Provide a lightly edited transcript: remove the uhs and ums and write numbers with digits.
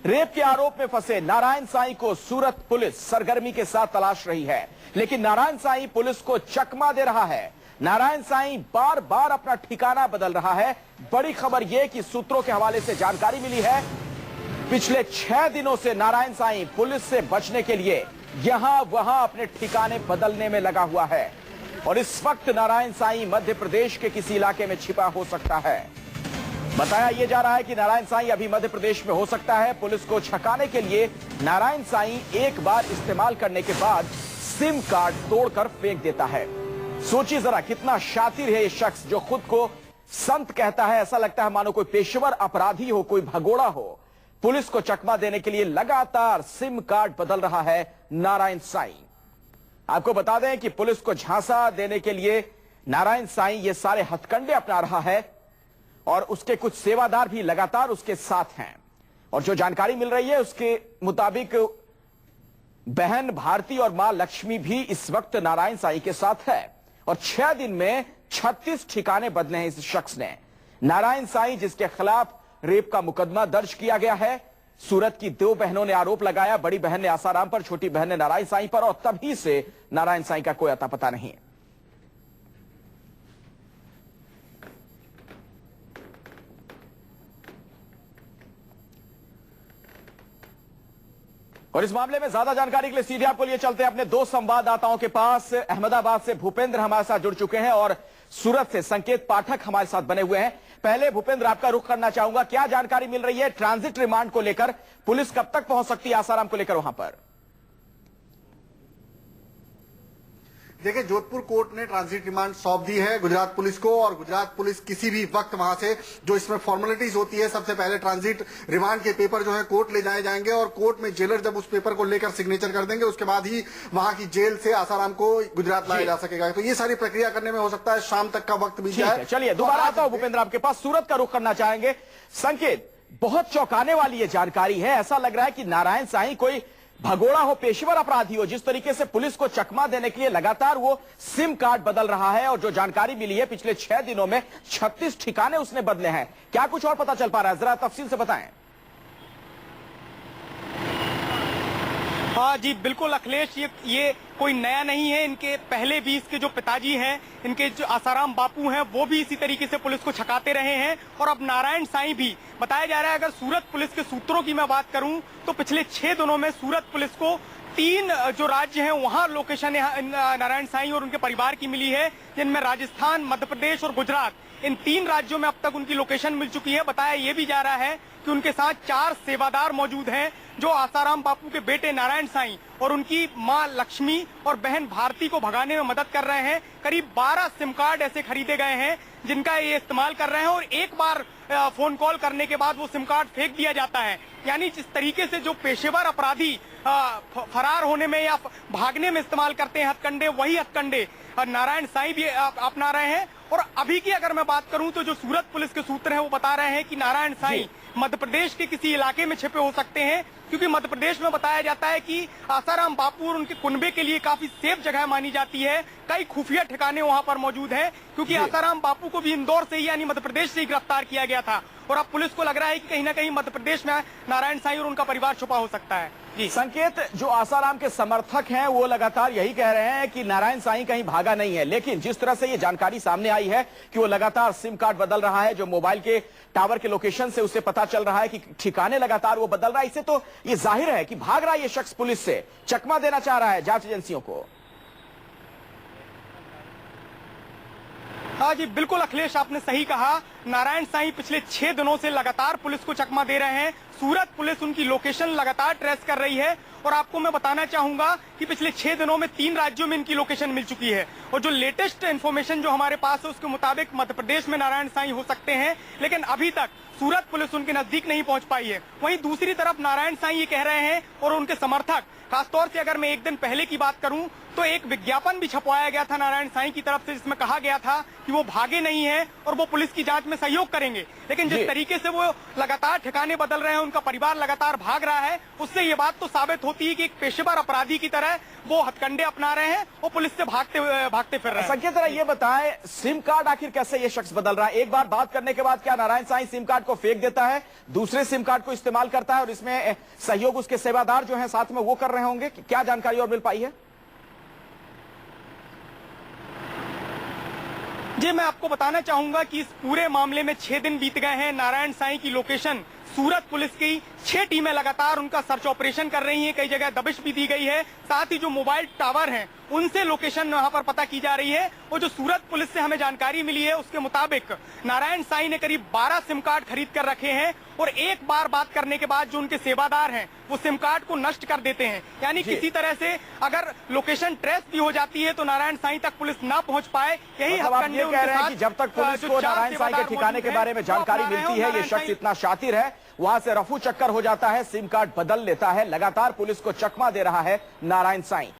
Rape के आरोप में फंसे नारायण साईं को सूरत पुलिस सरगर्मी के साथ तलाश रही है, लेकिन नारायण साईं पुलिस को चकमा दे रहा है। नारायण साईं बार बार अपना ठिकाना बदल रहा है। बड़ी खबर यह कि सूत्रों के हवाले से जानकारी मिली है, पिछले 6 दिनों से नारायण साईं पुलिस से बचने के लिए यहां वहां अपने ठिकाने बदलने में लगा हुआ है और इस वक्त नारायण साईं मध्य प्रदेश के किसी इलाके में छिपा हो सकता है। बताया यह जा रहा है कि नारायण साईं अभी मध्य प्रदेश में हो सकता है। पुलिस को छकाने के लिए नारायण साईं एक बार इस्तेमाल करने के बाद सिम कार्ड तोड़कर फेंक देता है। सोचिए जरा कितना शातिर है ये शख्स जो खुद को संत कहता है। ऐसा लगता है मानो कोई पेशेवर अपराधी हो, कोई भगोड़ा हो। पुलिस को चकमा देने के लिए लगातार सिम कार्ड बदल रहा है नारायण साईं। आपको बता दें कि पुलिस को झांसा देने के लिए नारायण साईं ये सारे हथकंडे अपना रहा है और उसके कुछ सेवादार भी लगातार उसके साथ हैं। और जो जानकारी मिल रही है उसके मुताबिक बहन भारती और मां लक्ष्मी भी इस वक्त नारायण साईं के साथ है और 6 दिन में 36 ठिकाने बदले हैं इस शख्स ने। नारायण साईं जिसके खिलाफ रेप का मुकदमा दर्ज किया गया है। सूरत की 2 बहनों ने आरोप लगाया, बड़ी बहन ने आसाराम पर, छोटी बहन ने नारायण साईं पर, और तभी से नारायण साईं का कोई अता पता नहीं। और इस मामले में ज्यादा जानकारी के लिए सीधे आपको लिए चलते हैं अपने 2 संवाददाताओं के पास। अहमदाबाद से भूपेंद्र हमारे साथ जुड़ चुके हैं और सूरत से संकेत पाठक हमारे साथ बने हुए हैं। पहले भूपेंद्र आपका रुख करना चाहूंगा, क्या जानकारी मिल रही है ट्रांजिट रिमांड को लेकर? पुलिस कब तक पहुंच सकती है आसाराम को लेकर वहां पर? देखिए, जोधपुर कोर्ट ने ट्रांजिट रिमांड सौंप दी है गुजरात पुलिस को और गुजरात पुलिस किसी भी वक्त वहां से जो इसमें फॉर्मेलिटीज होती है, सबसे पहले ट्रांजिट रिमांड के पेपर जो है कोर्ट ले जाए जाएंगे और कोर्ट में जेलर जब उस पेपर को लेकर सिग्नेचर कर देंगे उसके बाद ही वहां की जेल से आसाराम को गुजरात लाया जा सकेगा। तो ये सारी प्रक्रिया करने में हो सकता है शाम तक का वक्त बीत जाए। चलिए दोबारा आता हूं भूपेंद्र आपके पास, सूरत का रुख करना चाहेंगे। संकेत, बहुत चौंकाने वाली ये जानकारी है। ऐसा लग रहा है कि नारायण साईं कोई भगोड़ा हो, पेशेवर अपराधी हो। जिस तरीके से पुलिस को चकमा देने के लिए लगातार वो सिम कार्ड बदल रहा है और जो जानकारी मिली है पिछले 6 दिनों में 36 ठिकाने उसने बदले हैं। क्या कुछ और पता चल पा रहा है, जरा तफसील से बताएं। हाँ जी बिल्कुल अखिलेश, ये कोई नया नहीं है। इनके पहले भी इसके जो पिताजी हैं, इनके जो आसाराम बापू हैं, वो भी इसी तरीके से पुलिस को छकाते रहे हैं और अब नारायण साईं भी। बताया जा रहा है, अगर सूरत पुलिस के सूत्रों की मैं बात करूं तो पिछले 6 दिनों में सूरत पुलिस को 3 जो राज्य हैं वहां लोकेशन नारायण साईं और उनके परिवार की मिली है, जिनमें राजस्थान, मध्य प्रदेश और गुजरात। इन 3 राज्यों में अब तक उनकी लोकेशन मिल चुकी है। बताया ये भी जा रहा है कि उनके साथ 4 सेवादार मौजूद हैं जो आसाराम बापू के बेटे नारायण साईं और उनकी मां लक्ष्मी और बहन भारती को भगाने में मदद कर रहे हैं। करीब 12 सिम कार्ड ऐसे खरीदे गए हैं जिनका ये इस्तेमाल कर रहे हैं और एक बार फोन कॉल करने के बाद वो सिम कार्ड फेंक दिया जाता है। यानी जिस तरीके से जो पेशेवर अपराधी फरार होने में या भागने में इस्तेमाल करते हैं हथकंडे, वही हथकंडे नारायण साईं भी अपना रहे हैं। और अभी की अगर मैं बात करूं तो जो सूरत पुलिस के सूत्र हैं वो बता रहे हैं कि नारायण साईं मध्य प्रदेश के किसी इलाके में छिपे हो सकते हैं, क्योंकि मध्य प्रदेश में बताया जाता है कि आसाराम बापू और उनके कुनबे के लिए काफी सेफ जगह मानी जाती है। कई खुफिया ठिकाने वहां पर मौजूद हैं, क्योंकि आसाराम बापू को भी इंदौर से ही यानी मध्य प्रदेश से ही गिरफ्तार किया गया था और अब पुलिस को लग रहा है कि कहीं ना कहीं मध्य प्रदेश में नारायण साईं और उनका परिवार छुपा हो सकता है। जी संकेत, जो आसाराम के समर्थक हैं वो लगातार यही कह रहे हैं कि नारायण साईं कहीं भागा नहीं है, लेकिन जिस तरह से ये जानकारी सामने आई है कि वो लगातार सिम कार्ड बदल रहा है, जो मोबाइल के टावर के लोकेशन से उसे पता चल रहा है कि ठिकाने लगातार वो बदल रहा है, इससे तो ये जाहिर है कि भाग रहा है ये शख्स, पुलिस से चकमा देना चाह रहा है जांच एजेंसियों को। हाँ जी बिल्कुल अखिलेश, आपने सही कहा। नारायण साईं पिछले 6 दिनों से लगातार पुलिस को चकमा दे रहे हैं। सूरत पुलिस उनकी लोकेशन लगातार ट्रेस कर रही है और आपको मैं बताना चाहूंगा कि पिछले 6 दिनों में 3 राज्यों में इनकी लोकेशन मिल चुकी है और जो लेटेस्ट इन्फॉर्मेशन जो हमारे पास है उसके मुताबिक मध्य प्रदेश में नारायण साईं हो सकते हैं, लेकिन अभी तक सूरत पुलिस उनके नजदीक नहीं पहुंच पाई है। वहीं दूसरी तरफ नारायण साईं ये कह रहे हैं और उनके समर्थक, खासतौर से अगर मैं एक दिन पहले की बात करूं तो एक विज्ञापन भी छपवाया गया था नारायण साईं की तरफ से, जिसमें कहा गया था कि वो भागे नहीं हैं और वो पुलिस की जांच में सहयोग करेंगे। लेकिन जिस तरीके से वो लगातार ठिकाने बदल रहे हैं, उनका परिवार लगातार भाग रहा है, उससे ये बात तो साबित होती है कि एक पेशेवर अपराधी की तरह वो हथकंडे अपना रहे हैं और पुलिस से भागते फिर रहे हैं। संकेत जरा ये बताएं, सिम कार्ड आखिर कैसे ये शख्स बदल रहा है? एक बार बात करने के बाद क्या नारायण साईं सिम कार्ड को फेंक देता है, दूसरे सिम कार्ड को इस्तेमाल करता है और इसमें सहयोग उसके सेवादार जो हैं साथ में वो कर रहे होंगे? क्या जानकारी और मिल पाई है? जी, मैं आपको बताना चाहूंगा कि इस पूरे मामले में 6 दिन बीत गए हैं। नारायण साईं की लोकेशन सूरत पुलिस की 6 टीमें लगातार उनका सर्च ऑपरेशन कर रही हैं। कई जगह दबिश भी दी गई है। साथ ही जो मोबाइल टावर हैं उनसे लोकेशन वहां पर पता की जा रही है। और जो सूरत पुलिस से हमें जानकारी मिली है उसके मुताबिक नारायण साईं ने करीब 12 सिम कार्ड खरीद कर रखे हैं और एक बार बात करने के बाद जो उनके सेवादार हैं वो सिम कार्ड को नष्ट कर देते हैं। यानी किसी तरह से अगर लोकेशन ट्रेस भी हो जाती है तो नारायण साईं तक पुलिस ना पहुंच पाए। यही हथकंडे उनके कह रहे हैं कि जब तक पुलिस को नारायण साईं के ठिकाने के बारे में जानकारी मिलती है, ये शख्स इतना शातिर है, वहां से रफू चक्कर हो जाता है, सिम कार्ड बदल लेता है, लगातार पुलिस को चकमा दे रहा है नारायण साईं।